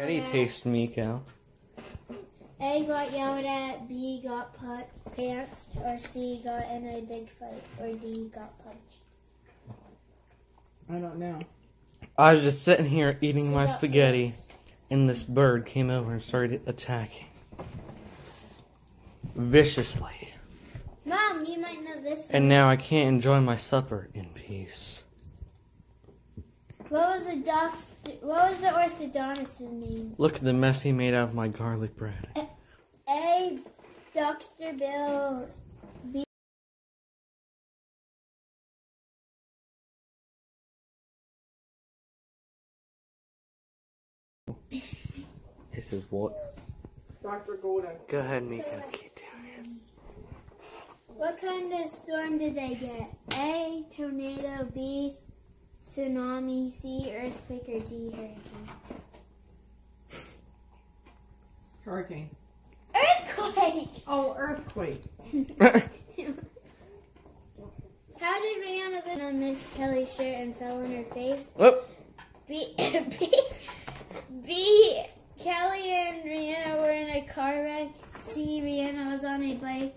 Spaghetti taste, Miko. A got yelled at, B got pantsed, or C got in a big fight, or D got punched. I don't know. I was just sitting here eating my spaghetti, and this bird came over and started attacking. Viciously. Mom, you might know this one. And now I can't enjoy my supper in peace. What was the orthodontist's name? Look at the mess he made out of my garlic bread. A, Dr. Bill. B, This is what? Dr. Golden. Go ahead, Miko. Keep doing it. what kind of storm did they get? A, tornado. B, tsunami. C, earthquake. Or D, hurricane? Hurricane. Earthquake! Oh, earthquake. How did Rihanna miss Kelly's shirt and fell on her face? Whoop. B, Kelly and Rihanna were in a car wreck. C, Rihanna was on a bike.